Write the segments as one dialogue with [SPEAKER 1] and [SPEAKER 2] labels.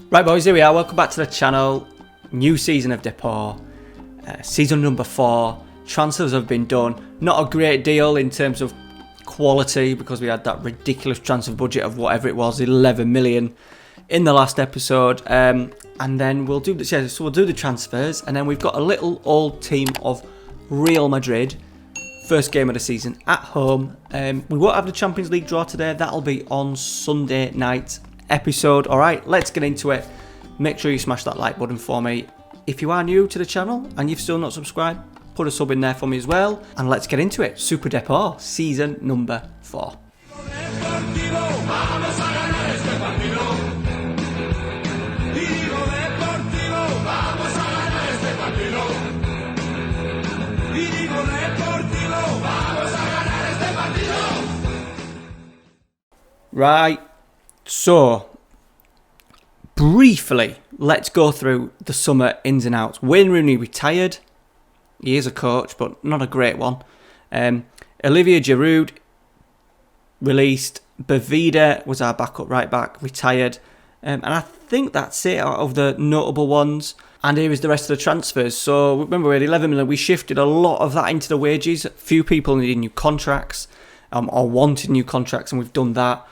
[SPEAKER 1] Right boys, here we are, welcome back to the channel. New season of Depor, season number 4. Transfers have been done. Not a great deal in terms of quality because we had that ridiculous transfer budget of whatever it was, 11 million in the last episode. And then we'll do the transfers, and then we've got a little old team of Real Madrid. First game of the season at home. We won't have the Champions League draw today. That'll be on Sunday night episode. Alright, let's get into it. Make sure you smash that like button for me. If you are new to the channel and you've still not subscribed, put a sub in there for me as well. And let's get into it. Super Depor, season number 4. Right, so briefly, let's go through the summer ins and outs. Wayne Rooney retired. He is a coach, but not a great one. Olivier Giroud released. Bavida was our backup right back, retired. And I think that's it out of the notable ones. And here is the rest of the transfers. So remember, we had 11 million. We shifted a lot of that into the wages. A few people needed new contracts or wanted new contracts, and we've done that.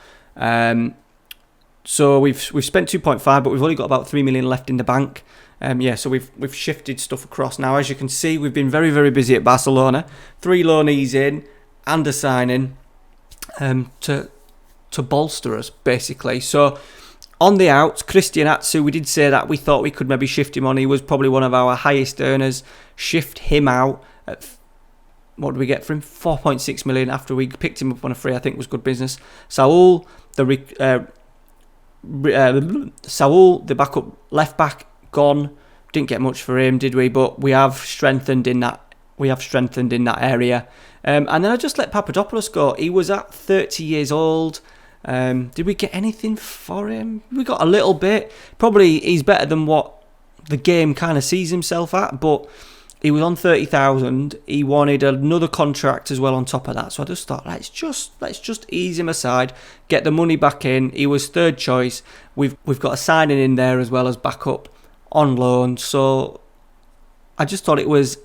[SPEAKER 1] So we've spent 2.5, but we've only got about 3 million left in the bank. So we've shifted stuff across. Now, as you can see, we've been very, very busy at Barcelona. 3 loanees in and a signing to bolster us, basically. So on the outs, Christian Atsu, we did say that we thought we could maybe shift him on. He was probably one of our highest earners. Shift him out at, what did we get for him? 4.6 million after we picked him up on a free. I think was good business. Saul, the backup left back, gone. Didn't get much for him, did we? But we have strengthened in that. Area. And then I just let Papadopoulos go. He was at 30 years old. Did we get anything for him? We got a little bit. Probably he's better than what the game kind of sees himself at, but he was on 30,000. He wanted another contract as well on top of that. So I just thought, let's just ease him aside, get the money back in. He was third choice. We've got a signing in there as well as backup on loan. So I just thought it was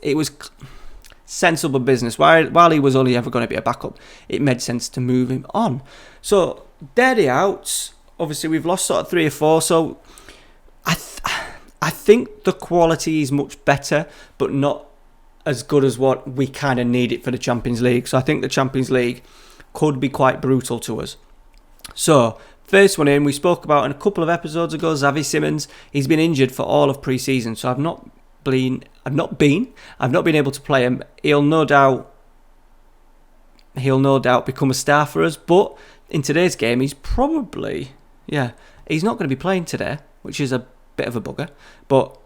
[SPEAKER 1] sensible business. While he was only ever going to be a backup, it made sense to move him on. So there the outs. Obviously, we've lost sort of 3 or 4. So I think the quality is much better, but not as good as what we kind of need it for the Champions League. So I think the Champions League could be quite brutal to us. So first one in, we spoke about in a couple of episodes ago, Xavi Simons. He's been injured for all of pre-season, so I've not been able to play him. He'll no doubt become a star for us. But in today's game, he's not going to be playing today, which is a bit of a bugger. But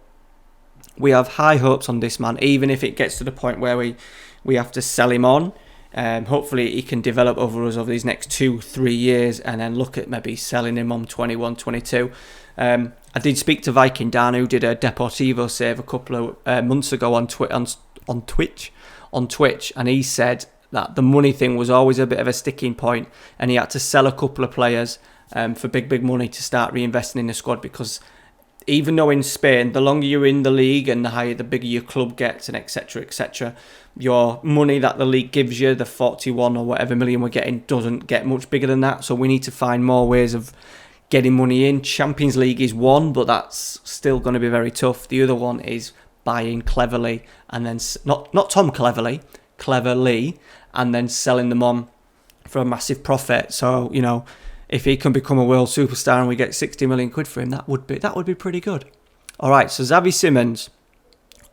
[SPEAKER 1] we have high hopes on this man, even if it gets to the point where we have to sell him on. Hopefully he can develop over these next 2-3 years, and then look at maybe selling him on 21, 22. I did speak to Viking Dan, who did a Deportivo save a couple of months ago on Twitch, and he said that the money thing was always a bit of a sticking point, and he had to sell a couple of players for big money to start reinvesting in the squad, because even though in Spain, the longer you're in the league and the bigger your club gets, and etc., your money that the league gives you, the 41 or whatever million we're getting, doesn't get much bigger than that. So we need to find more ways of getting money in. Champions League is one, but that's still going to be very tough. The other one is buying cleverly, and then not Tom Cleverly, and then selling them on for a massive profit. So, you know, if he can become a world superstar and we get 60 million quid for him, that would be pretty good. All right, so Xavi Simons,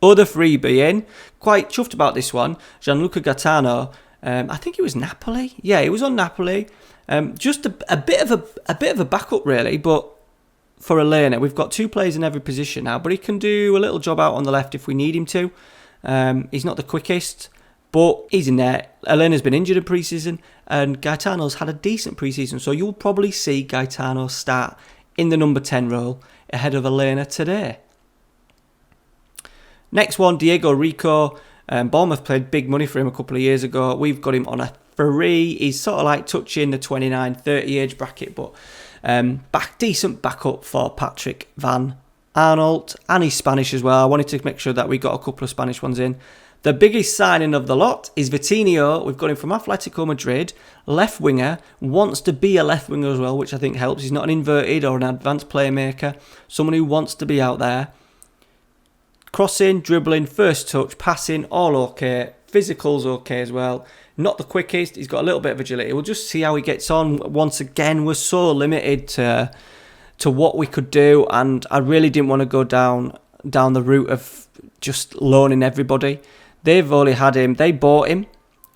[SPEAKER 1] other freebie in. Quite chuffed about this one. Gianluca Gaetano. I think it was Napoli. Yeah, he was on Napoli. Just a bit of a backup really, but for Elena, we've got 2 players in every position now, but he can do a little job out on the left if we need him to. He's not the quickest, but he's in there. Elena's been injured in pre-season, and Gaetano's had a decent pre-season, so you'll probably see Gaetano start in the number 10 role ahead of Elena today. Next one, Diego Rico. Bournemouth paid big money for him a couple of years ago. We've got him on a free. He's sort of like touching the 29-30 age bracket, but Decent backup for Patrick Van Arnold, and he's Spanish as well. I wanted to make sure that we got a couple of Spanish ones in. The biggest signing of the lot is Vitinho. We've got him from Atletico Madrid, left winger, wants to be a left winger as well, which I think helps. He's not an inverted or an advanced playmaker, someone who wants to be out there. Crossing, dribbling, first touch, passing, all okay. Physical's okay as well. Not the quickest, he's got a little bit of agility. We'll just see how he gets on. Once again, we're so limited to what we could do, and I really didn't want to go down the route of just loaning everybody. They've only had him, they bought him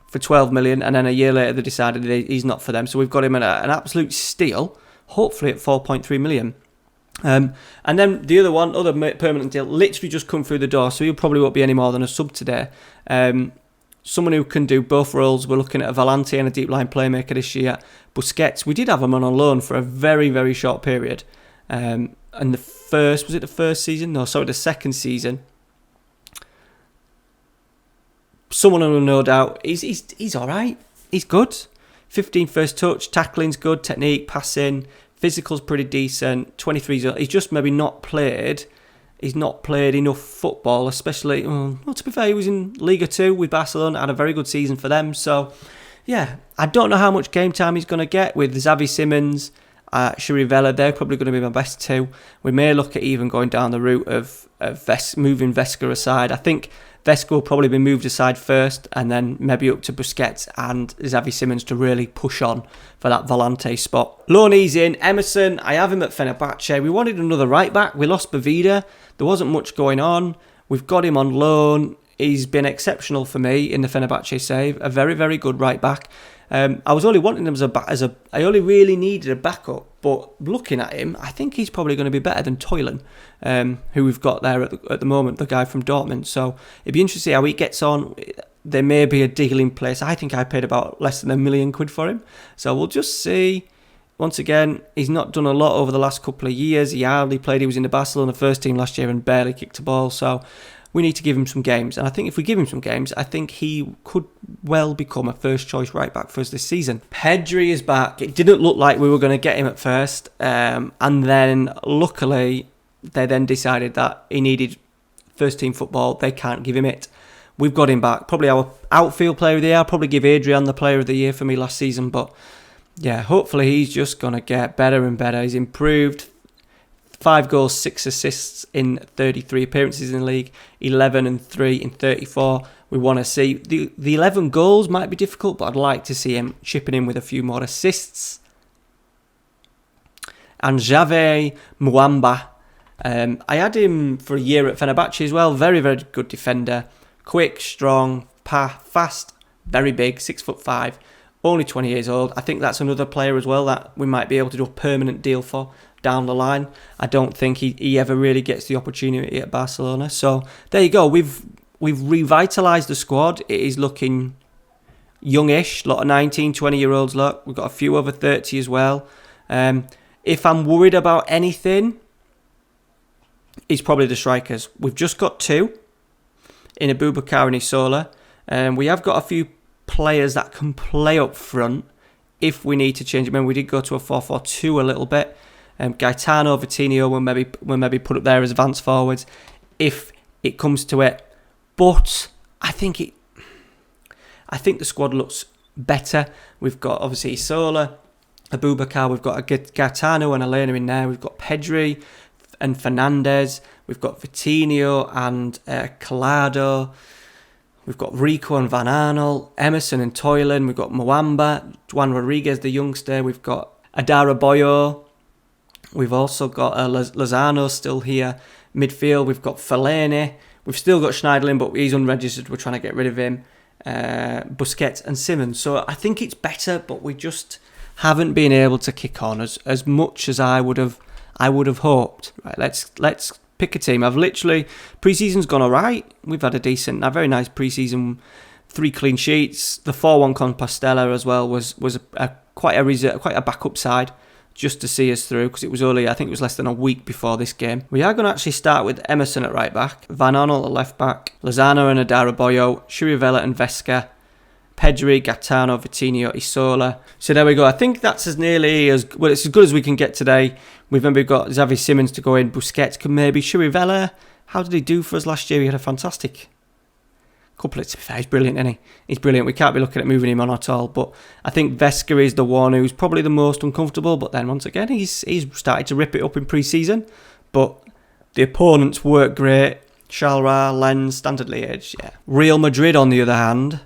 [SPEAKER 1] for 12 million, and then a year later they decided he's not for them. So we've got him at an absolute steal, hopefully at 4.3 million. And then the other permanent deal, literally just come through the door, so he probably won't be any more than a sub today. Someone who can do both roles. We're looking at a Volante and a deep line playmaker this year. Busquets, we did have him on loan for a very, very short period. And the second season. Someone who no doubt, he's all right. He's good. 15 first touch, tackling's good, technique, passing, physical's pretty decent. 23, he's just maybe not played. He's not played enough football, especially. To be fair, he was in Liga 2 with Barcelona, had a very good season for them. So, yeah, I don't know how much game time he's going to get with Xavi Simons, Chirivella. They're probably going to be my best two. We may look at even going down the route of moving Vesca aside. I think Vesca will probably be moved aside first, and then maybe up to Busquets and Xavi Simons to really push on for that Volante spot. Loanees in. Emerson, I have him at Fenerbahce. We wanted another right back. We lost Bavida. There wasn't much going on. We've got him on loan. He's been exceptional for me in the Fenerbahce save. A very, very good right back. I was only wanting him I only really needed a backup, but looking at him, I think he's probably going to be better than Toylan, who we've got there at the moment, the guy from Dortmund. So it'd be interesting to see how he gets on. There may be a deal in place. I think I paid about less than £1 million for him. So we'll just see. Once again, he's not done a lot over the last couple of years. He hardly played. He was in the Barcelona first team last year and barely kicked a ball. So we need to give him some games. And I think if we give him some games, I think he could well become a first choice right back for us this season. Pedri is back. It didn't look like we were going to get him at first. And then luckily, they then decided that he needed first team football. They can't give him it. We've got him back. Probably our outfield player of the year. I'll probably give Adrian the player of the year for me last season. But yeah, hopefully he's just going to get better and better. He's improved. 5 goals, 6 assists in 33 appearances in the league, 11 and 3 in 34. We want to see the 11 goals might be difficult, but I'd like to see him chipping in with a few more assists. And Javier Muamba, I had him for a year at Fenerbahce as well. Very, very good defender, quick, strong, fast, very big, 6'5". Only 20 years old. I think that's another player as well that we might be able to do a permanent deal for down the line. I don't think he ever really gets the opportunity at Barcelona. So there you go. We've revitalised the squad. It is looking youngish. A lot of 19, 20-year-olds. Look, we've got a few over 30 as well. If I'm worried about anything, it's probably the strikers. We've just got 2 in Abubakar and Isola. We have got a few players that can play up front if we need to change it. Remember, we did go to a 4-4-2 a little bit. Gaetano, Vitinho will maybe put up there as advanced forwards if it comes to it. But I think the squad looks better. We've got obviously Isola, Abubakar. We've got a Gaetano and Elena in there. We've got Pedri and Fernandez. We've got Vitinho and Collado. We've got Rico and Van Arnold, Emerson and Toylan. We've got Muamba, Juan Rodriguez, the youngster. We've got Adara Boyo. We've also got Lozano still here. Midfield, we've got Fellaini. We've still got Schneiderlin, but he's unregistered. We're trying to get rid of him. Busquets and Simons. So I think it's better, but we just haven't been able to kick on as much as I would have hoped. Right, let's pick a team. I've literally pre-season's gone alright. We've had a very nice pre-season. 3 clean sheets. The 4-1 Compostela as well was quite a backup side just to see us through, because it was only, I think it was less than a week before this game. We are going to actually start with Emerson at right back, Van Arnold at left back, Lozano and Adara Boyo, Chirivella and Vesca, Pedri, Gaetano, Vitinho, Isola. So there we go. I think that's as nearly as well. It's as good as we can get today. We've got Xavi Simons to go in. Busquets could maybe. Chirivella. How did he do for us last year? He had a fantastic couple of, to be fair, he's brilliant, isn't he? He's brilliant. We can't be looking at moving him on at all. But I think Vesca is the one who's probably the most uncomfortable. But then once again, he's started to rip it up in pre-season. But the opponents work great. Shalra, Lens, Standard Liège, yeah. Real Madrid, on the other hand,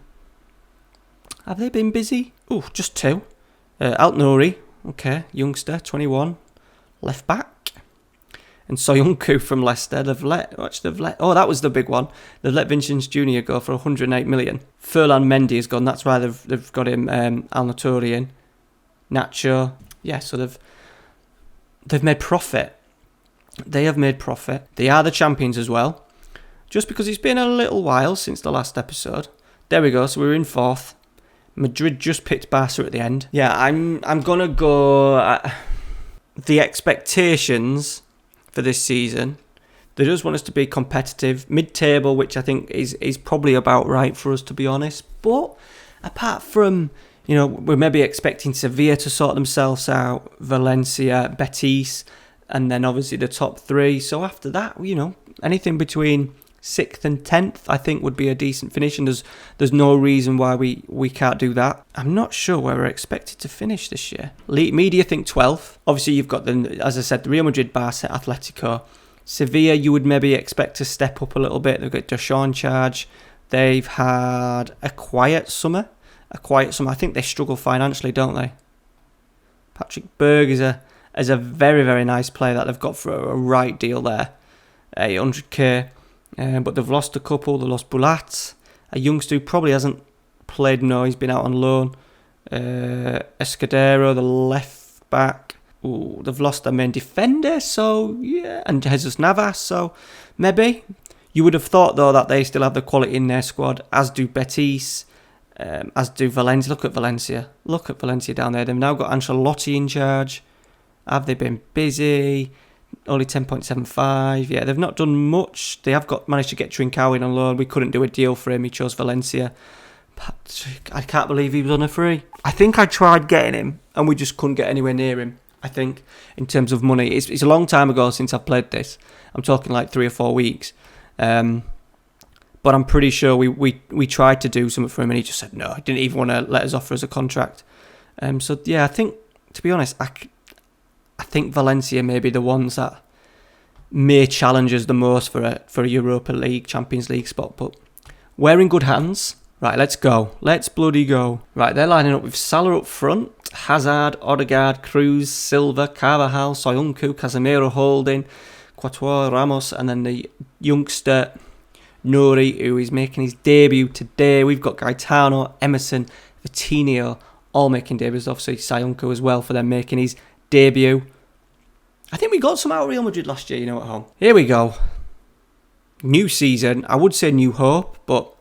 [SPEAKER 1] have they been busy? Oh, just 2. Alt Nouri, okay, youngster, 21, left back. And Soyuncu from Leicester, oh, that was the big one. They've let Vinicius Jr. go for 108 million. Furlan Mendy has gone, that's why they've got him, Al Nouri in. Nacho, yeah, so they've made profit. They have made profit. They are the champions as well. Just because it's been a little while since the last episode. There we go, so we're in 4th. Madrid just picked Barca at the end. Yeah, I'm going to go... the expectations for this season, they just want us to be competitive. Mid-table, which I think is probably about right for us, to be honest. But apart from, we're maybe expecting Sevilla to sort themselves out, Valencia, Betis, and then obviously the top 3. So after that, anything between 6th and 10th, I think would be a decent finish, and there's no reason why we can't do that. I'm not sure where we're expected to finish this year. Media think 12th. Obviously, you've got, as I said, the Real Madrid, Barca, Atletico. Sevilla, you would maybe expect to step up a little bit. They've got Deschamps in charge. They've had a quiet summer. I think they struggle financially, don't they? Patrick Berg is a very, very nice player that they've got for a right deal there. 800k. But they've lost a couple. They lost Bulat, a youngster who probably hasn't played. No, he's been out on loan. Escudero, the left back. Ooh, they've lost their main defender. So yeah, and Jesus Navas. So maybe you would have thought though that they still have the quality in their squad, as do Betis, as do Valencia. Look at Valencia down there. They've now got Ancelotti in charge. Have they been busy? Only 10.75. Yeah, they've not done much. They have managed to get Trincao in on loan. We couldn't do a deal for him. He chose Valencia. Patrick, I can't believe he was on a free. I think I tried getting him, and we just couldn't get anywhere near him. I think, in terms of money. It's a long time ago since I've played this. I'm talking like 3 or 4 weeks. But I'm pretty sure we tried to do something for him, and he just said no. He didn't even want to let us offer us a contract. So, yeah, I think, to be honest, I think Valencia may be the ones that may challenge us the most for a Europa League, Champions League spot. But we're in good hands. Right, let's go. Let's bloody go. Right, they're lining up with Salah up front, Hazard, Odegaard, Cruz, Silva, Carvajal, Soyuncu, Casemiro holding, Courtois, Ramos, and then the youngster Nouri, who is making his debut today. We've got Gaetano, Emerson, Vitinho, all making debuts. Obviously, Soyuncu as well for them making his debut. I think we got some out of Real Madrid last year, at home. Here we go. New season. I would say new hope, but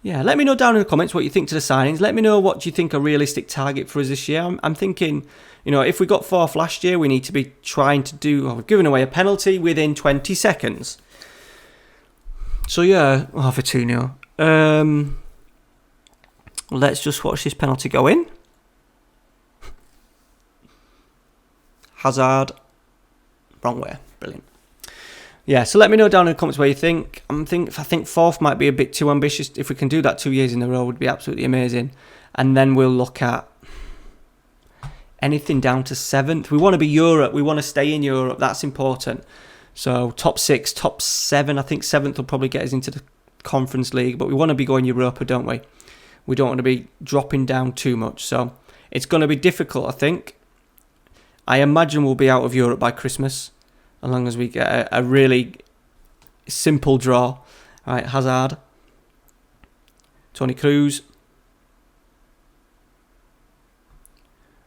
[SPEAKER 1] yeah, let me know down in the comments what you think to the signings. Let me know what you think a realistic target for us this year. I'm thinking, if we got 4th last year, we need to be trying to do, we've given away a penalty within 20 seconds. So yeah, Vitinho. Let's just watch this penalty go in. Hazard, wrong way, brilliant. Yeah, so let me know down in the comments what you think. I think 4th might be a bit too ambitious. If we can do that 2 years in a row, would be absolutely amazing. And then we'll look at anything down to 7th. We want to be Europe. We want to stay in Europe. That's important. So top 6, top 7. I think 7th will probably get us into the Conference League. But we want to be going Europa, don't we? We don't want to be dropping down too much. So it's going to be difficult, I think. I imagine we'll be out of Europe by Christmas, as long as we get a really simple draw. All right, Hazard, Toni Kroos,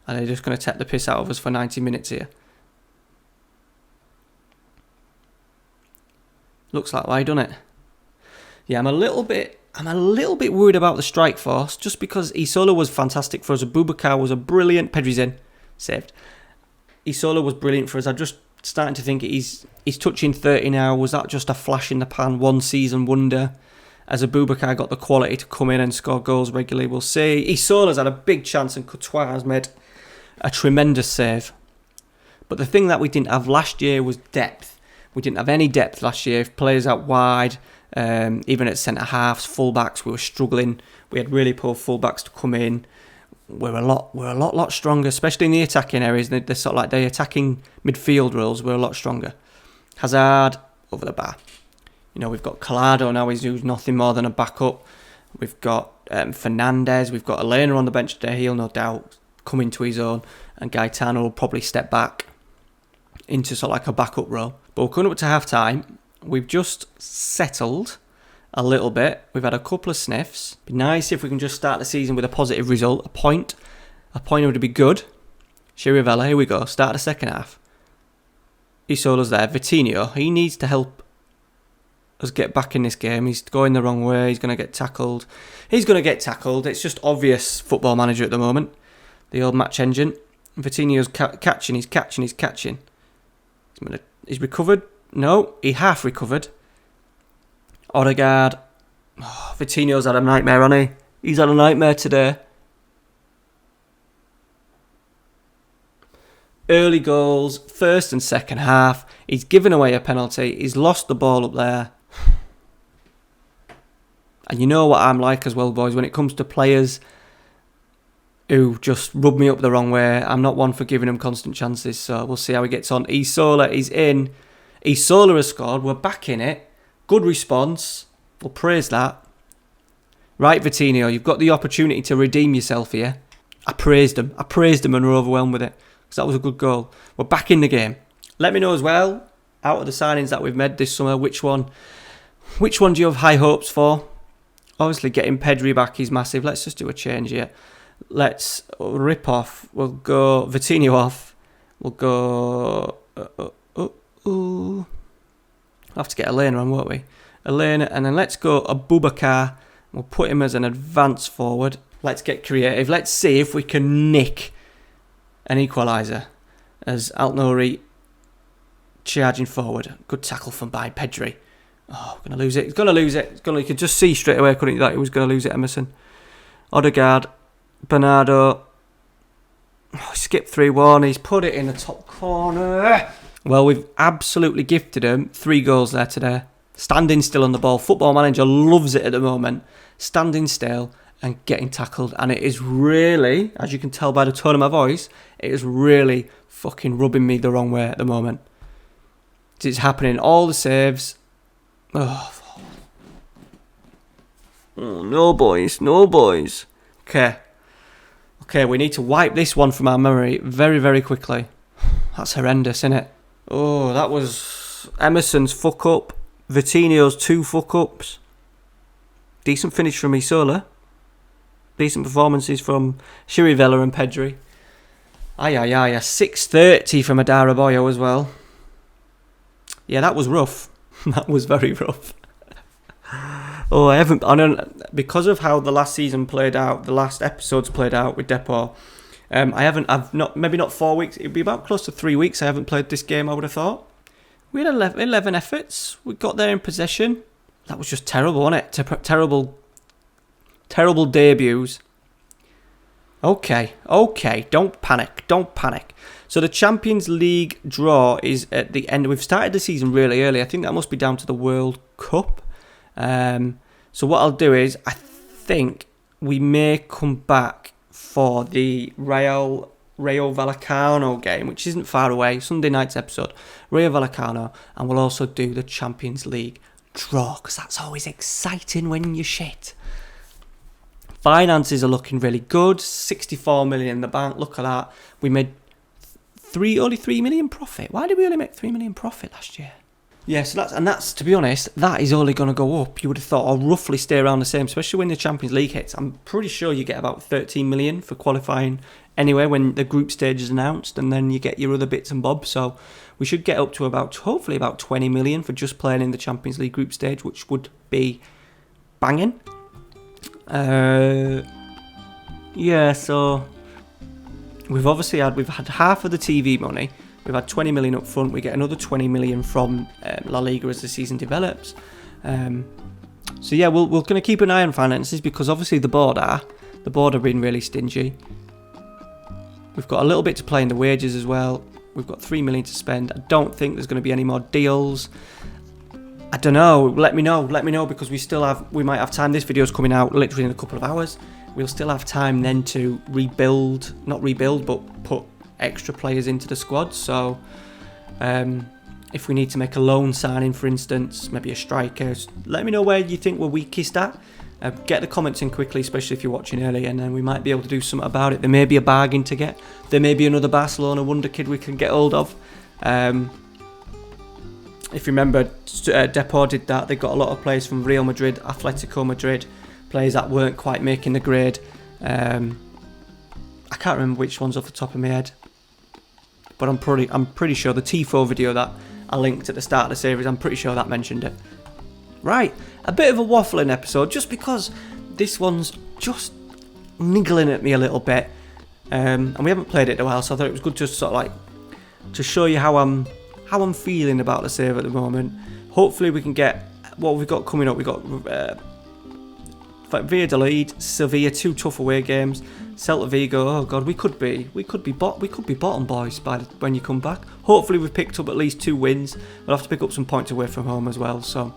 [SPEAKER 1] and they're just going to take the piss out of us for 90 minutes here. Looks like why, doesn't it? Yeah, I'm a little bit worried about the strike force, just because Isola was fantastic for us. Abubakar was a brilliant. Pedri's in, saved. Isola was brilliant for us. I'm just starting to think he's touching 30 now. Was that just a flash in the pan, one season wonder? As Abubakar got the quality to come in and score goals regularly, we'll see. Isola's had a big chance and Courtois has made a tremendous save. But the thing that we didn't have last year was depth. We didn't have any depth last year. Players out wide, even at centre-halves, full-backs, we were struggling. We had really poor full-backs to come in. We're a lot stronger, especially in the attacking areas. The sort of like the attacking midfield roles, we're a lot stronger. Hazard, over the bar. You know, we've got Collado now, who's nothing more than a backup. We've got Fernandez, we've got Elena on the bench today. He'll no doubt come into his own, and Gaetano will probably step back into sort of like a backup role. But we're coming up to half-time. We've just settled a little bit. We've had a couple of sniffs. Be nice if we can just start the season with a positive result. A point would be good. Chirivella, here we go. Start the second half. Isola's there. Vitinho, he needs to help us get back in this game. He's going the wrong way. He's going to get tackled. It's just obvious football manager at the moment. The old match engine. Vitinho's catching. He's recovered. No, he half recovered. Odegaard. Oh, Vitinho's had a nightmare, hasn't he? He's had a nightmare today. Early goals, first and second half. He's given away a penalty. He's lost the ball up there. And you know what I'm like as well, boys, when it comes to players who just rub me up the wrong way. I'm not one for giving them constant chances, so we'll see how he gets on. Isola is in. Isola has scored. We're back in it. Good response. We'll praise that. Right, Vitinho, you've got the opportunity to redeem yourself here. I praised him and we're overwhelmed with it, because that was a good goal. We're back in the game. Let me know as well, out of the signings that we've made this summer, which one do you have high hopes for? Obviously, getting Pedri back is massive. Let's just do a change here. Let's rip off. We'll go Vitinho off. We'll go... We'll have to get Elena on, won't we? Elena, and then let's go Abubakar. We'll put him as an advance forward. Let's get creative. Let's see if we can nick an equaliser as Altnori charging forward. Good tackle from by Pedri. Oh, we're going to lose it. He's going to lose it. You could just see straight away, couldn't you, that he was going to lose it, Emerson. Odegaard, Bernardo. Oh, skipped 3-1. He's put it in the top corner. Well, we've absolutely gifted him 3 goals there today. Standing still on the ball. Football Manager loves it at the moment. Standing still and getting tackled. And it is really, as you can tell by the tone of my voice, it is really fucking rubbing me the wrong way at the moment. It's happening. All the saves. Oh, no boys. Okay, we need to wipe this one from our memory very, very quickly. That's horrendous, isn't it? Oh, that was Emerson's fuck up. Vitinho's 2 fuck ups. Decent finish from Isola. Decent performances from Chirivella and Pedri. A 6.30 from Adara Boyo as well. Yeah, that was rough. That was very rough. Because of how the last season played out, the last episodes played out with Depor, maybe not 4 weeks, it'd be about close to 3 weeks I haven't played this game, I would have thought. We had 11 efforts, we got there in possession. That was just terrible, wasn't it? Terrible debuts. Okay, don't panic. So the Champions League draw is at the end. We've started the season really early. I think that must be down to the World Cup. So what I'll do is, I think we may come back for the Rayo Vallecano game, which isn't far away, Sunday night's episode, Rayo Vallecano, and we'll also do the Champions League draw, because that's always exciting when you shit. Finances are looking really good, 64 million in the bank, look at that. We made only 3 million profit. Why did we only make 3 million profit last year? Yeah, so that's to be honest, that is only going to go up. You would have thought, or roughly stay around the same, especially when the Champions League hits. I'm pretty sure you get about 13 million for qualifying anyway when the group stage is announced, and then you get your other bits and bobs. So we should get up to hopefully about 20 million for just playing in the Champions League group stage, which would be banging. Yeah, so we've had half of the TV money. We've had 20 million up front. We get another 20 million from La Liga as the season develops. So yeah, we're going to keep an eye on finances, because obviously the board are being really stingy. We've got a little bit to play in the wages as well. We've got 3 million to spend. I don't think there's going to be any more deals. I don't know. Let me know, because we might have time. This video's coming out literally in a couple of hours. We'll still have time then to not rebuild, but put extra players into the squad. So if we need to make a loan signing, for instance, maybe a striker, let me know where you think we're weakest at. Get the comments in quickly, especially if you're watching early, and then we might be able to do something about it. There may be a bargain to get. There may be another Barcelona wonder kid we can get hold of. If you remember, Depor did that. They got a lot of players from Real Madrid, Atletico Madrid, players that weren't quite making the grade. I can't remember which ones off the top of my head, but I'm pretty sure the Tifo video that I linked at the start of the series, I'm pretty sure that mentioned it. Right, a bit of a waffling episode, just because this one's just niggling at me a little bit, and we haven't played it in a while, so I thought it was good to sort of like to show you how I'm feeling about the save at the moment. Hopefully we can get what we've got coming up. We've got Valladolid, Sevilla, 2 tough away games. Celta Vigo. Oh god, we could be bottom boys when you come back. Hopefully we've picked up at least 2 wins. We'll have to pick up some points away from home as well. So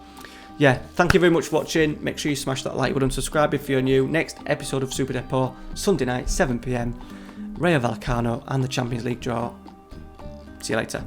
[SPEAKER 1] yeah, thank you very much for watching. Make sure you smash that like button, subscribe if you're new. Next episode of Super Depor, Sunday night, 7 PM. Rayo Vallecano and the Champions League draw. See you later.